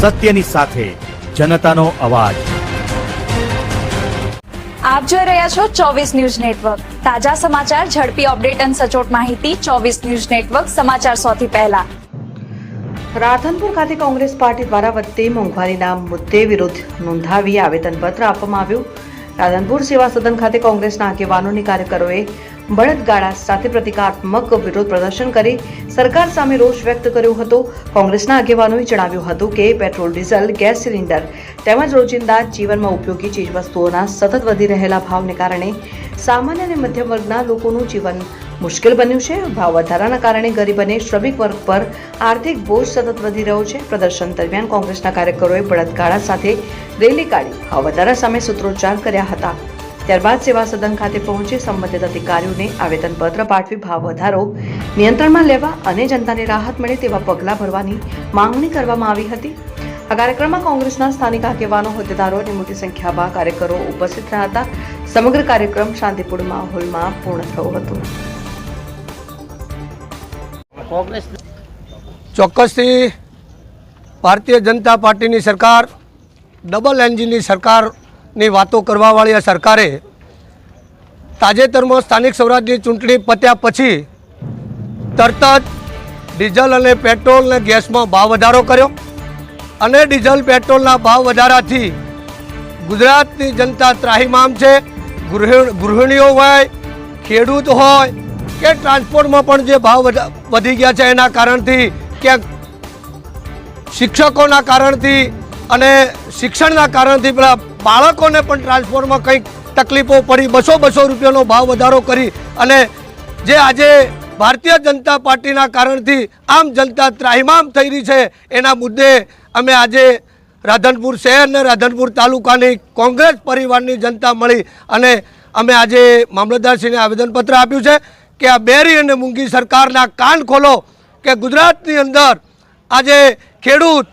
સત્યની સાથે જનતાનો અવાજ। આપ જોઈ રહ્યા છો 24 ન્યૂઝ નેટવર્ક। તાજા સમાચાર, ઝડપી અપડેટ અને સચોટ માહિતી 24 ન્યૂઝ નેટવર્ક સમાચાર સૌથી પહેલા। રાધનપુર ખાતે કોંગ્રેસ પાર્ટી દ્વારા વધતી મોંઘવારીના મુદ્દે વિરોધ નોંધાવી આવેદનપત્ર આપવામાં આવ્યું। રાધનપુર સેવા સદન ખાતે કોંગ્રેસના આગેવાનોની કાર્યકરોએ બળદગાડા સાથે પ્રતિકાત્મક વિરોધ પ્રદર્શન કરી સરકાર સામે રોષ વ્યક્ત કર્યો હતો। કોંગ્રેસના આગેવાનોએ જણાવ્યું હતું કે પેટ્રોલ, ડીઝલ, ગેસ સિલિન્ડર તેમજ રોજિંદા જીવનમાં ઉપયોગી ચીજવસ્તુઓના સતત વધી રહેલા ભાવને કારણે સામાન્ય અને મધ્યમ વર્ગના લોકોનું જીવન મુશ્કેલ બન્યું છે। ભાવ વધારાના કારણે ગરીબ અને શ્રમિક વર્ગ પર આર્થિક બોજ સતત વધી રહ્યો છે। પ્રદર્શન દરમિયાન કોંગ્રેસના કાર્યકરોએ બળદગાડા સાથે રેલી કાઢી ભાવ વધારા સામે સૂત્રોચ્ચાર કર્યા હતા। ત્યારબાદ સેવા સદન ખાતે પહોંચી સંબંધિત અધિકારીઓને આવેદનપત્ર પાઠવી ભાવ વધારો નિયંત્રણમાં લેવા અને જનતાને રાહત મળે તેવા પગલાં ભરવાની માંગણી કરવામાં આવી હતી। આ કાર્યક્રમમાં કોંગ્રેસના સ્થાનિક આગેવાનો, હોદ્દેદારો અને મોટી સંખ્યામાં કાર્યકરો ઉપસ્થિત રહ્યા હતા। સમગ્ર કાર્યક્રમ શાંતિપૂર્ણ માહોલમાં પૂર્ણ થયો હતો। ચોક્કસથી ભારતીય જનતા પાર્ટીની સરકાર, ડબલ એન્જિનની સરકારની વાતો કરવાવાળી આ સરકારે તાજેતરમાં સ્થાનિક સ્વરાજની ચૂંટણી પત્યા પછી તરત જ ડીઝલ અને પેટ્રોલ અને ગેસમાં ભાવ વધારો કર્યો અને ડીઝલ પેટ્રોલના ભાવ વધારાથી ગુજરાતની જનતા ત્રાહિમામ છે। ગૃહિણીઓ હોય, ખેડૂત હોય કે ટ્રાન્સપોર્ટમાં પણ જે ભાવ વધી ગયા છે એના કારણથી, ક્યાંક શિક્ષકોના કારણથી અને શિક્ષણના કારણથી પેલા બાળકોને પણ ટ્રાન્સપોર્ટમાં કંઈક તકલીફો પડી, 200 રૂપિયાનો ભાવ વધારો કરી અને જે આજે ભારતીય જનતા પાર્ટીના કારણથી આમ જનતા ત્રાહિમામ થઈ રહી છે એના મુદ્દે અમે આજે રાધનપુર શહેર અને રાધનપુર તાલુકાની કોંગ્રેસ પરિવારની જનતા મળી અને અમે આજે મામલતદારશ્રીને આવેદનપત્ર આપ્યું છે કે આ બેરી અને મૂંગી સરકારના કાન ખોલો કે ગુજરાતની અંદર આજે ખેડૂત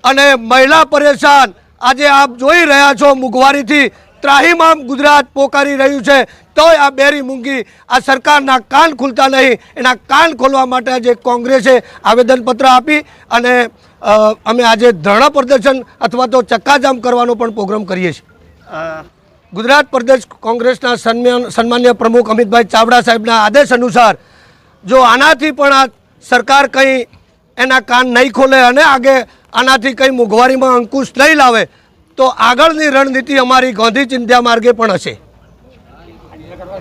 અને મહિલા પરેશાન, આજે આપ જોઈ રહ્યા છો મોંઘવારીથી ત્રાહિમામ ગુજરાત પોકારી રહ્યું છે, તોય આ બેરી મૂંગી આ સરકારના કાન ખુલતા નહીં। એના કાન ખોલવા માટે આજે કોંગ્રેસે આવેદનપત્ર આપી અને અમે આજે ધરણા પ્રદર્શન અથવા તો ચક્કાજામ કરવાનો પણ પ્રોગ્રામ કરીએ છીએ। ગુજરાત પ્રદેશ કોંગ્રેસના સન્માન્ય પ્રમુખ અમિતભાઈ ચાવડા સાહેબના આદેશ અનુસાર જો આનાથી પણ આ સરકાર કંઈ એના કાન નહીં ખોલે અને આનાથી કંઈ મોંઘવારીમાં અંકુશ નહીં લાવે તો આગળની રણનીતિ અમારી ગાંધી ચિંધ્યા માર્ગે પણ હશે।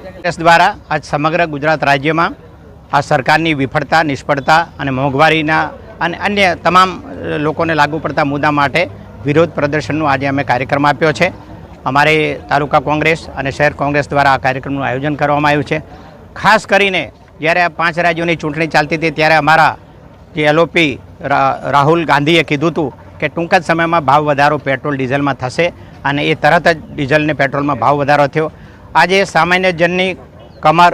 કોંગ્રેસ દ્વારા આજ સમગ્ર ગુજરાત રાજ્યમાં આ સરકારની વિફળતા, નિષ્ફળતા અને મોંઘવારીના અને અન્ય તમામ લોકોને લાગુ પડતા મુદ્દા માટે વિરોધ પ્રદર્શનનું આજે અમે કાર્યક્રમ આપ્યો છે। અમારે તાલુકા કોંગ્રેસ અને શહેર કોંગ્રેસ દ્વારા આ કાર્યક્રમનું આયોજન કરવામાં આવ્યું છે। ખાસ કરીને જ્યારે આ 5 રાજ્યોની ચૂંટણી ચાલતી હતી ત્યારે અમારા જે એલઓપી રાહુલ ગાંધીએ કીધું હતું કે ટૂંક જ સમયમાં ભાવ વધારો પેટ્રોલ ડીઝલમાં થશે અને એ તરત જ ડીઝલ ને પેટ્રોલમાં ભાવ વધારો થયો। આજે સામાન્ય જનની કમર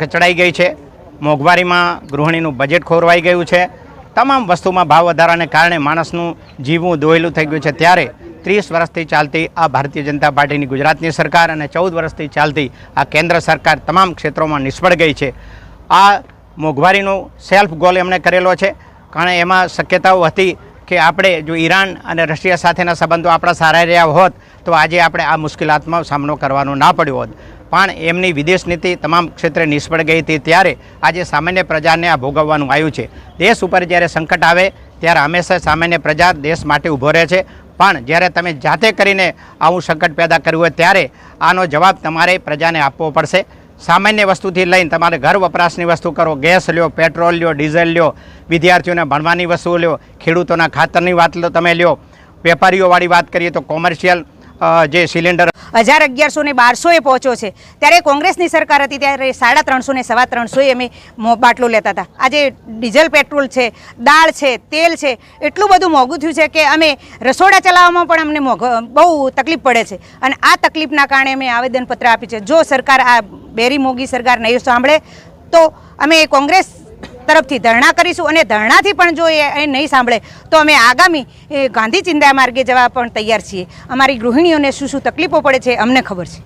કચડાઈ ગઈ છે, મોંઘવારીમાં ગૃહિણીનું બજેટ ખોરવાઈ ગયું છે, તમામ વસ્તુમાં ભાવ વધારાને કારણે માણસનું જીવવું દોહેલું થઈ ગયું છે। ત્યારે 30 વર્ષથી ચાલતી આ ભારતીય જનતા પાર્ટીની ગુજરાતની સરકાર અને 14 વર્ષથી ચાલતી આ કેન્દ્ર સરકાર તમામ ક્ષેત્રોમાં નિષ્ફળ ગઈ છે। આ મોંઘવારીનો સેલ્ફ ગોલ એમણે કરેલો છે, કારણ એમાં શક્યતાઓ હતી કે આપણે જો ઈરાન અને રશિયા સાથેના સંબંધો આપણા સારા રહ્યા હોત તો આજે આપણે આ મુશ્કેલાતનો સામનો કરવાનો ના પડ્યો હોત, પણ એમની વિદેશ નીતિ તમામ ક્ષેત્રે નિષ્ફળ ગઈ હતી। ત્યારે આજે સામાન્ય પ્રજાને આ ભોગવવાનું આવ્યું છે। દેશ ઉપર જ્યારે સંકટ આવે ત્યારે હંમેશા સામાન્ય પ્રજા દેશ માટે ઊભો રહે છે, પણ જ્યારે તમે જાતે કરીને આવું સંકટ પેદા કર્યું હોય ત્યારે આનો જવાબ તમારે પ્રજાને આપવો પડશે। સામાન્ય વસ્તુથી લઈને તમારે ઘર વપરાશની વસ્તુ કરો, ગેસ લ્યો, પેટ્રોલ લ્યો, ડીઝલ લ્યો, વિદ્યાર્થીઓને ભણવાની વસ્તુઓ લ્યો, ખેડૂતોના ખાતરની વાત તમે લ્યો, વેપારીઓવાળી વાત કરીએ તો કોમર્શિયલ જે સિલિન્ડર 1100 ને 1200 પહોંચ્યો છે, ત્યારે કોંગ્રેસની સરકાર હતી ત્યારે 350 ને 350 અમે બાટલો લેતા હતા। આજે ડીઝલ, પેટ્રોલ છે, દાળ છે, તેલ છે, એટલું બધું મોંઘું થયું છે કે અમે રસોડા ચલાવવામાં પણ અમને બહુ તકલીફ પડે છે અને આ તકલીફના કારણે અમે આવેદનપત્ર આપ્યું છે। જો સરકાર આ બેરી મોંઘી સરકાર નહીં સાંભળે તો અમે કોંગ્રેસ તરફથી ધરણા કરીશું અને ધરણાથી પણ જો એ નહીં સાંભળે તો અમે આગામી ગાંધી ચિંધ્યા માર્ગે જવા પણ તૈયાર છીએ। અમારી ગૃહિણીઓને શું તકલીફો પડે છે અમને ખબર છે।